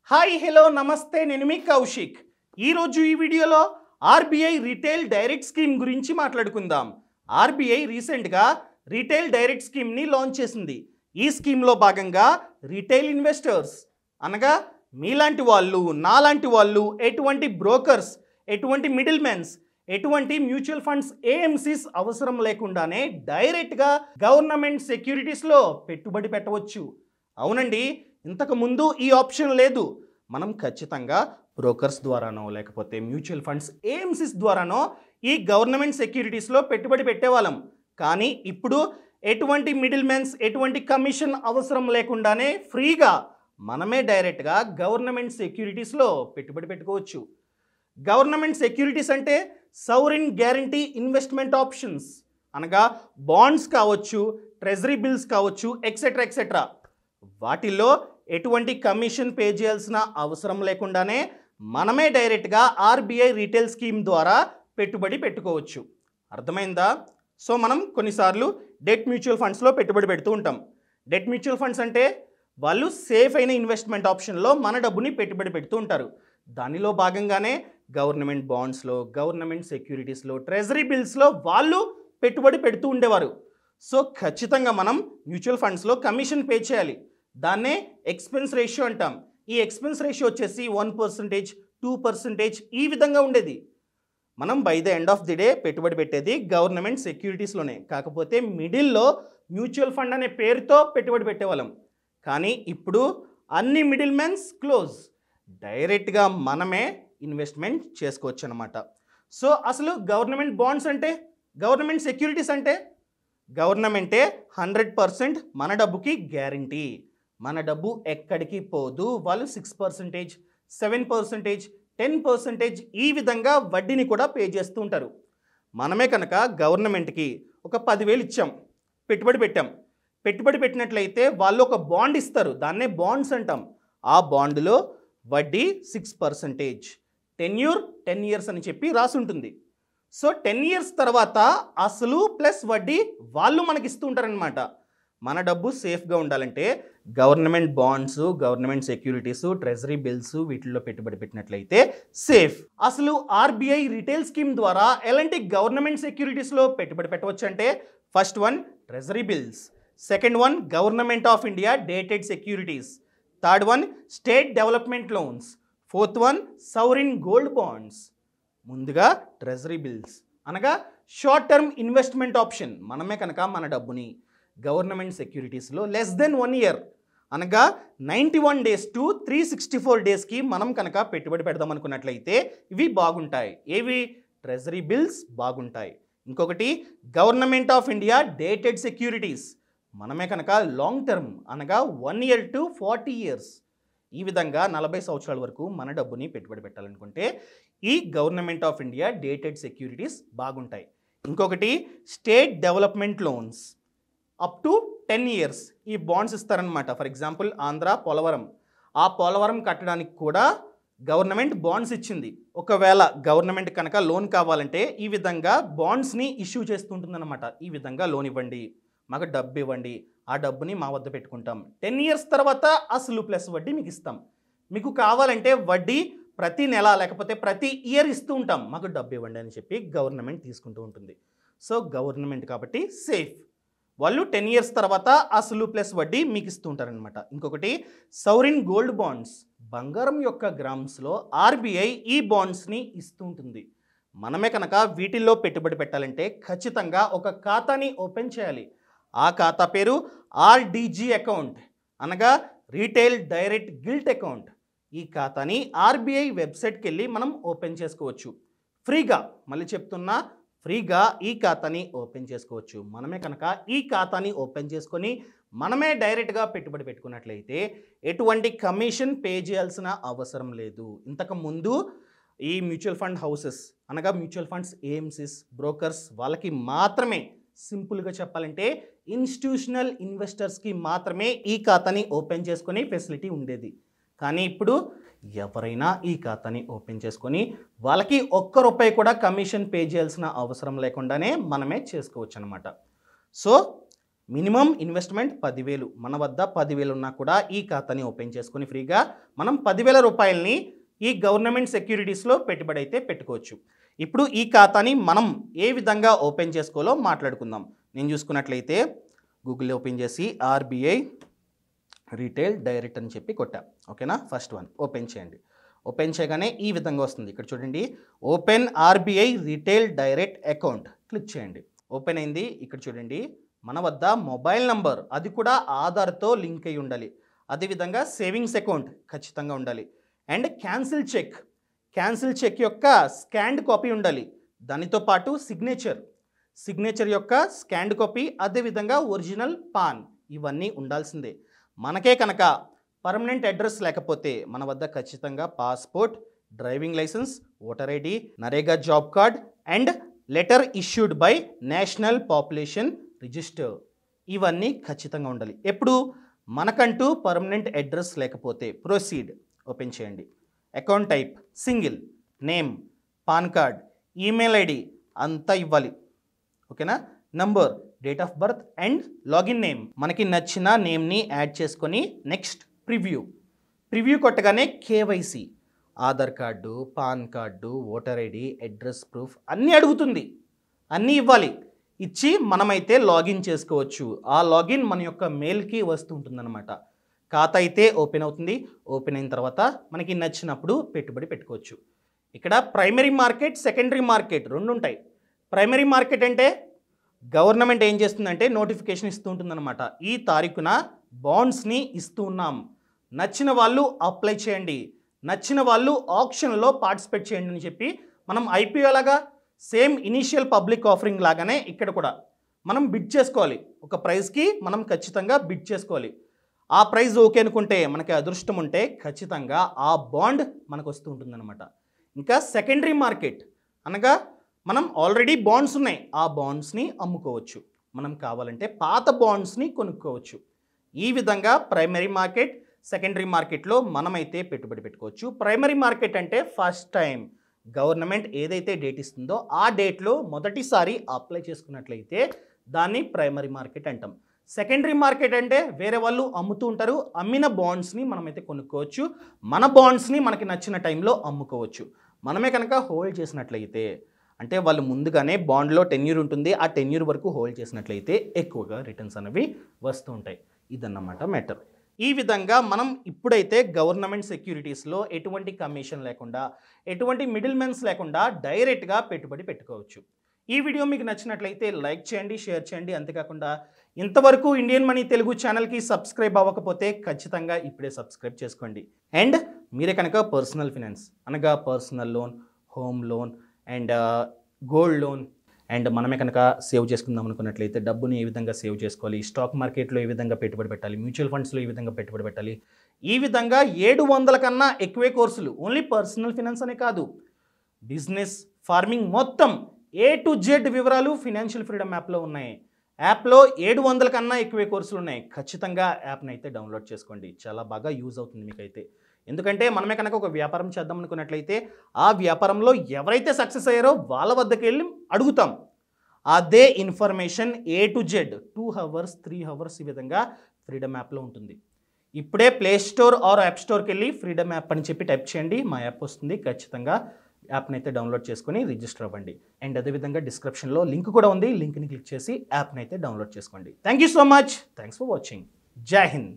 Hi hello నమస్తే నేను మీ కౌశిక్. ఈరోజు ఈ వీడియోలో ఆర్బీఐ రిటైల్ డైరెక్ట్ స్కీమ్ గురించి మాట్లాడుకుందాం. ఆర్బీఐ రీసెంట్గా రిటైల్ డైరెక్ట్ స్కీమ్ని లాంచ్ చేసింది. ఈ స్కీమ్లో భాగంగా రిటైల్ ఇన్వెస్టర్స్ అనగా మీలాంటి వాళ్ళు నాలాంటి వాళ్ళు ఎటువంటి బ్రోకర్స్ ఎటువంటి మిడిల్ మెన్స్ ఎటువంటి మ్యూచువల్ ఫండ్స్ ఏఎంసీస్ అవసరం లేకుండానే డైరెక్ట్గా గవర్నమెంట్ సెక్యూరిటీస్లో పెట్టుబడి పెట్టవచ్చు. అవునండి, ఇంతకు ముందు ఈ ఆప్షన్ లేదు. మనం ఖచ్చితంగా బ్రోకర్స్ ద్వారానో లేకపోతే మ్యూచువల్ ఫండ్స్ ఏఎంసీస్ ద్వారానో ఈ గవర్నమెంట్ సెక్యూరిటీస్లో పెట్టుబడి పెట్టేవాళ్ళం. కానీ ఇప్పుడు ఎటువంటి మిడిల్ మెన్స్ ఎటువంటి కమిషన్ అవసరం లేకుండానే ఫ్రీగా మనమే డైరెక్ట్గా గవర్నమెంట్ సెక్యూరిటీస్లో పెట్టుబడి పెట్టుకోవచ్చు. గవర్నమెంట్ సెక్యూరిటీస్ అంటే సౌరిన్ గ్యారంటీ ఇన్వెస్ట్మెంట్ ఆప్షన్స్ అనగా బాండ్స్ కావచ్చు, ట్రెజరీ బిల్స్ కావచ్చు, ఎక్సెట్రా ఎక్సెట్రా. వాటిల్లో ఎటువంటి కమిషన్ పే చేయాల్సిన అవసరం లేకుండానే మనమే డైరెక్ట్గా ఆర్బీఐ రిటైల్ స్కీమ్ ద్వారా పెట్టుబడి పెట్టుకోవచ్చు. అర్థమైందా? సో మనం కొన్నిసార్లు డెట్ మ్యూచువల్ ఫండ్స్లో పెట్టుబడి పెడుతూ ఉంటాం. డెట్ మ్యూచువల్ ఫండ్స్ అంటే వాళ్ళు సేఫ్ అయిన ఇన్వెస్ట్మెంట్ ఆప్షన్లో మన డబ్బుని పెట్టుబడి పెడుతూ ఉంటారు. దానిలో భాగంగానే గవర్నమెంట్ బాండ్స్లో, గవర్నమెంట్ సెక్యూరిటీస్లో, ట్రెజరీ బిల్స్లో వాళ్ళు పెట్టుబడి పెడుతూ ఉండేవారు. సో ఖచ్చితంగా మనం మ్యూచువల్ ఫండ్స్లో కమిషన్ పే చేయాలి. దాన్నే ఎక్స్పెన్స్ రేషియో అంటాం. ఈ ఎక్స్పెన్స్ రేషియో వచ్చేసి 1%, 2% ఈ విధంగా ఉండేది. మనం by the end of the day పెట్టుబడి పెట్టేది గవర్నమెంట్ సెక్యూరిటీస్లోనే. కాకపోతే మిడిల్లో మ్యూచువల్ ఫండ్ అనే పేరుతో పెట్టుబడి పెట్టేవాళ్ళం. కానీ ఇప్పుడు అన్ని మిడిల్ మెన్స్ క్లోజ్, డైరెక్ట్గా మనమే ఇన్వెస్ట్మెంట్ చేసుకోవచ్చు అనమాట. సో అసలు గవర్నమెంట్ బాండ్స్ అంటే, గవర్నమెంట్ సెక్యూరిటీస్ అంటే గవర్నమెంటే 100% మన డబ్బుకి గ్యారంటీ. మన డబ్బు ఎక్కడికి పోదు. వాళ్ళు 6%, 7%, 10% ఈ విధంగా వడ్డీని కూడా పే చేస్తూ ఉంటారు. మనమే కనుక గవర్నమెంట్కి ఒక 10,000 ఇచ్చాం, పెట్టుబడి పెట్టాం. పెట్టుబడి పెట్టినట్లయితే వాళ్ళు ఒక బాండ్ ఇస్తారు, దాన్నే బాండ్స్ అంటాం. ఆ బాండ్లో వడ్డీ 6%, టెన్యూర్ 10 years అని చెప్పి రాసి ఉంటుంది. సో 10 years తర్వాత అసలు ప్లస్ వడ్డీ వాళ్ళు మనకి ఇస్తూ ఉంటారనమాట. మన డబ్బు సేఫ్గా ఉండాలంటే government bonds, government securities, treasury bills వీటిల్లో పెట్టుబడి పెట్టినట్లయితే సేఫ్. అసలు ఆర్బీఐ రిటైల్ స్కీమ్ ద్వారా ఎలాంటి గవర్నమెంట్ సెక్యూరిటీస్లో పెట్టుబడి పెట్టవచ్చు అంటే, first one treasury bills, second one government of India dated securities, third one state development loans, fourth one sovereign gold bonds. ముందుగా ట్రెజరీ బిల్స్ అనగా షార్ట్ టర్మ్ ఇన్వెస్ట్మెంట్ ఆప్షన్. మనమే కనుక మన డబ్బుని గవర్నమెంట్ సెక్యూరిటీస్లో లెస్ దెన్ 1 year అనగా 91 days to 364 daysకి మనం కనుక పెట్టుబడి పెడదాం అనుకున్నట్లయితే ఇవి బాగుంటాయి. ఏవి? ట్రెజరీ బిల్స్ బాగుంటాయి. ఇంకొకటి government of India dated securities. మనమే కనుక లాంగ్ టర్మ్ అనగా 1 year to 40 years ఈ విధంగా 40 సంవత్సరాల వరకు మన డబ్బుని పెట్టుబడి పెట్టాలనుకుంటే ఈ government of India dated securities బాగుంటాయి. ఇంకొకటి state development loans up to 10 years ఈ బాండ్స్ ఇస్తారనమాట. ఫర్ ఎగ్జాంపుల్ ఆంధ్ర పోలవరం, ఆ పోలవరం కట్టడానికి కూడా గవర్నమెంట్ బాండ్స్ ఇచ్చింది. ఒకవేళ గవర్నమెంట్ కనుక లోన్ కావాలంటే ఈ విధంగా బాండ్స్ని ఇష్యూ చేస్తుంటుందన్నమాట. ఈ విధంగా లోన్ ఇవ్వండి, మాకు డబ్బు ఇవ్వండి, ఆ డబ్బుని మా వద్ద పెట్టుకుంటాం. 10 years తర్వాత అసలు ప్లస్ వడ్డీ మీకు ఇస్తాం. మీకు కావాలంటే వడ్డీ ప్రతి నెల లేకపోతే ప్రతి ఇయర్ ఇస్తూ ఉంటాం, మాకు డబ్బు ఇవ్వండి అని చెప్పి గవర్నమెంట్ తీసుకుంటూ ఉంటుంది. సో గవర్నమెంట్ కాబట్టి సేఫ్. వాళ్ళు 10 years తర్వాత అసలు ప్లస్ వడ్డీ మీకు ఇస్తూ ఉంటారనమాట. ఇంకొకటి సౌరిన్ గోల్డ్ బాండ్స్, బంగారం యొక్క గ్రామ్స్లో ఆర్బీఐ ఈ బాండ్స్ని ఇస్తూ ఉంటుంది. మనమే కనుక వీటిల్లో పెట్టుబడి పెట్టాలంటే ఖచ్చితంగా ఒక ఖాతాని ఓపెన్ చేయాలి. ఆ ఖాతా పేరు ఆర్డీజీ అకౌంట్ అనగా రీటైల్ డైరెక్ట్ గిల్ట్ అకౌంట్. ఈ ఖాతాని ఆర్బీఐ వెబ్సైట్కి వెళ్ళి మనం ఓపెన్ చేసుకోవచ్చు ఫ్రీగా. మళ్ళీ చెప్తున్నా, ఫ్రీగా ఈ ఖాతాని ఓపెన్ చేసుకోవచ్చు. మనమే కనుక ఈ ఖాతాని ఓపెన్ చేసుకొని మనమే డైరెక్ట్గా పెట్టుబడి పెట్టుకున్నట్లయితే ఎటువంటి కమిషన్ పే చేయాల్సిన అవసరం లేదు. ఇంతకుముందు ఈ మ్యూచువల్ ఫండ్ హౌసెస్ అనగా మ్యూచువల్ ఫండ్స్ ఏఎంసీస్, బ్రోకర్స్ వాళ్ళకి మాత్రమే, సింపుల్గా చెప్పాలంటే ఇన్స్టిట్యూషనల్ ఇన్వెస్టర్స్కి మాత్రమే ఈ ఖాతాని ఓపెన్ చేసుకునే ఫెసిలిటీ ఉండేది. కానీ ఇప్పుడు ఎవరైనా ఈ ఖాతాని ఓపెన్ చేసుకొని వాళ్ళకి ₹1 కూడా కమిషన్ పే చేయాల్సిన అవసరం లేకుండానే మనమే చేసుకోవచ్చు అనమాట. So minimum investment 10,000. మన వద్ద 10,000 ఉన్నా కూడా ఈ ఖాతాని ఓపెన్ చేసుకొని ఫ్రీగా మనం 10,000 రూపాయలని ఈ గవర్నమెంట్ సెక్యూరిటీస్లో పెట్టుబడి అయితే పెట్టుకోవచ్చు. ఇప్పుడు ఈ ఖాతాని మనం ఏ విధంగా ఓపెన్ చేసుకోవాలో మాట్లాడుకుందాం. నేను చూసుకున్నట్లయితే గూగుల్ ఓపెన్ చేసి ఆర్బీఐ రీటైల్ డైరెక్ట్ అని చెప్పి కొట్టా. ఓకేనా, ఫస్ట్ వన్ ఓపెన్ చేయండి. ఓపెన్ చేయగానే ఈ విధంగా వస్తుంది. ఇక్కడ చూడండి, open RBI retail direct account click చేయండి. ఓపెన్ అయింది. ఇక్కడ చూడండి, మన వద్ద మొబైల్ నంబర్, అది కూడా ఆధార్తో లింక్ అయి ఉండాలి. అదేవిధంగా సేవింగ్స్ అకౌంట్ ఖచ్చితంగా ఉండాలి. అండ్ క్యాన్సిల్ చెక్ యొక్క స్కాన్డ్ కాపీ ఉండాలి. దానితో పాటు సిగ్నేచర్ యొక్క స్కాన్డ్ కాపీ, అదేవిధంగా ఒరిజినల్ పాన్, ఇవన్నీ ఉండాల్సిందే. మనకే కనుక పర్మనెంట్ అడ్రస్ లేకపోతే మన వద్ద ఖచ్చితంగా passport, driving licence, voter ID, NREGA job card and letter issued by national population register, ఇవన్నీ ఖచ్చితంగా ఉండాలి. ఎప్పుడు మనకంటూ పర్మనెంట్ అడ్రస్ లేకపోతే ప్రొసీడ్ ఓపెన్ చేయండి. Account type single, name, PAN card, email ID అంతా ఇవ్వాలి. ఓకేనా, number, date of birth and login name. మనకి నచ్చిన నేమ్ని యాడ్ చేసుకొని నెక్స్ట్ ప్రివ్యూ కొట్టగానే KYC, Aadhaar card, PAN card, voter ID, address proof అన్నీ అడుగుతుంది. అన్నీ ఇవ్వాలి. ఇచ్చి మనమైతే లాగిన్ చేసుకోవచ్చు. ఆ లాగిన్ మన యొక్క మెయిల్కి వస్తూ ఉంటుందన్నమాట. ఖాతా అయితే ఓపెన్ అవుతుంది. ఓపెన్ అయిన తర్వాత మనకి నచ్చినప్పుడు పెట్టుబడి పెట్టుకోవచ్చు. ఇక్కడ ప్రైమరీ మార్కెట్, సెకండరీ మార్కెట్ రెండు ఉంటాయి. ప్రైమరీ మార్కెట్ అంటే గవర్నమెంట్ ఏం చేస్తుందంటే నోటిఫికేషన్ ఇస్తూ ఉంటుందన్నమాట. ఈ తారీఖున బాండ్స్ని ఇస్తూ ఉన్నాం, నచ్చిన వాళ్ళు అప్లై చేయండి, నచ్చిన వాళ్ళు ఆప్షన్లో పార్టిసిపేట్ చేయండి అని చెప్పి మనం ఐపీఓ లాగా సేమ్ ఇనీషియల్ పబ్లిక్ ఆఫరింగ్ లాగానే ఇక్కడ కూడా మనం బిడ్ చేసుకోవాలి. ఒక ప్రైస్కి మనం ఖచ్చితంగా బిడ్ చేసుకోవాలి. ఆ ప్రైస్ ఓకే అనుకుంటే, మనకి అదృష్టం ఉంటే ఖచ్చితంగా ఆ బాండ్ మనకు వస్తూ ఉంటుందన్నమాట. ఇంకా సెకండరీ మార్కెట్ అనగా మనం ఆల్రెడీ బాండ్స్ ఉన్నాయి, ఆ బాండ్స్ని అమ్ముకోవచ్చు. మనం కావాలంటే పాత బాండ్స్ని కొనుక్కోవచ్చు. ఈ విధంగా ప్రైమరీ మార్కెట్, సెకండరీ మార్కెట్లో మనమైతే పెట్టుబడి పెట్టుకోవచ్చు. ప్రైమరీ మార్కెట్ అంటే ఫస్ట్ టైం గవర్నమెంట్ ఏదైతే డేట్ ఇస్తుందో ఆ డేట్లో మొదటిసారి అప్లై చేసుకున్నట్లయితే దాన్ని ప్రైమరీ మార్కెట్ అంటాం. సెకండరీ మార్కెట్ అంటే వేరే వాళ్ళు అమ్ముతూ ఉంటారు, అమ్మిన బాండ్స్ని మనమైతే కొనుక్కోవచ్చు. మన బాండ్స్ని మనకి నచ్చిన టైంలో అమ్ముకోవచ్చు. మనమే కనుక హోల్డ్ చేసినట్లయితే, అంటే వాళ్ళు ముందుగానే బాండ్లో టెన్యూర్ ఉంటుంది, ఆ టెన్యూర్ వరకు హోల్డ్ చేసినట్లయితే ఎక్కువగా రిటర్న్స్ అనేవి వస్తూ ఉంటాయి. ఇదన్నమాట మ్యాటర్. ఈ విధంగా మనం ఇప్పుడైతే గవర్నమెంట్ సెక్యూరిటీస్లో ఎటువంటి కమిషన్ లేకుండా, ఎటువంటి మిడిల్ మెన్స్ లేకుండా డైరెక్ట్గా పెట్టుబడి పెట్టుకోవచ్చు. ఈ వీడియో మీకు నచ్చినట్లయితే లైక్ చేయండి, షేర్ చేయండి. అంతేకాకుండా ఇంతవరకు ఇండియన్ మనీ తెలుగు ఛానల్కి సబ్స్క్రైబ్ అవ్వకపోతే ఖచ్చితంగా ఇప్పుడే సబ్స్క్రైబ్ చేసుకోండి. అండ్ మీరే కనుక పర్సనల్ ఫినాన్స్ అనగా personal loan, home loan and gold loan and మనమే కనుక సేవ్ చేసుకుందాం అనుకున్నట్లయితే డబ్బుని ఏ విధంగా సేవ్ చేసుకోవాలి, స్టాక్ మార్కెట్లో ఏ విధంగా పెట్టుబడి పెట్టాలి, మ్యూచువల్ ఫండ్స్లో ఏ విధంగా పెట్టుబడి పెట్టాలి, ఈ విధంగా 700 కన్నా ఎక్కువే కోర్సులు, ఓన్లీ పర్సనల్ ఫినాన్స్ అనే కాదు, బిజినెస్, ఫార్మింగ్ మొత్తం A to Z వివరాలు ఫినాన్షియల్ ఫ్రీడమ్ యాప్లో ఉన్నాయి. యాప్లో 700 కన్నా ఎక్కువే కోర్సులు ఉన్నాయి. ఖచ్చితంగా యాప్ని అయితే డౌన్లోడ్ చేసుకోండి. చాలా బాగా యూజ్ అవుతుంది మీకైతే. ఎందుకంటే మనమే కనుక ఒక వ్యాపారం చేద్దాం అనుకున్నట్లయితే ఆ వ్యాపారంలో ఎవరైతే సక్సెస్ అయ్యారో వాళ్ళ వద్దకు వెళ్ళి అడుగుతాం. అదే information A to Z 2 hours 3 hours ఈ విధంగా ఫ్రీడమ్ యాప్లో ఉంటుంది. ఇప్పుడే ప్లే స్టోర్ ఆర్ యాప్ స్టోర్కి వెళ్ళి ఫ్రీడమ్ యాప్ అని చెప్పి టైప్ చేయండి, మా యాప్ వస్తుంది. ఖచ్చితంగా యాప్ని అయితే డౌన్లోడ్ చేసుకొని రిజిస్టర్ అవ్వండి. అండ్ అదేవిధంగా డిస్క్రిప్షన్లో లింక్ కూడా ఉంది, లింక్ని క్లిక్ చేసి యాప్ని అయితే డౌన్లోడ్ చేసుకోండి. Thank you so much, thanks for watching. జై హింద్.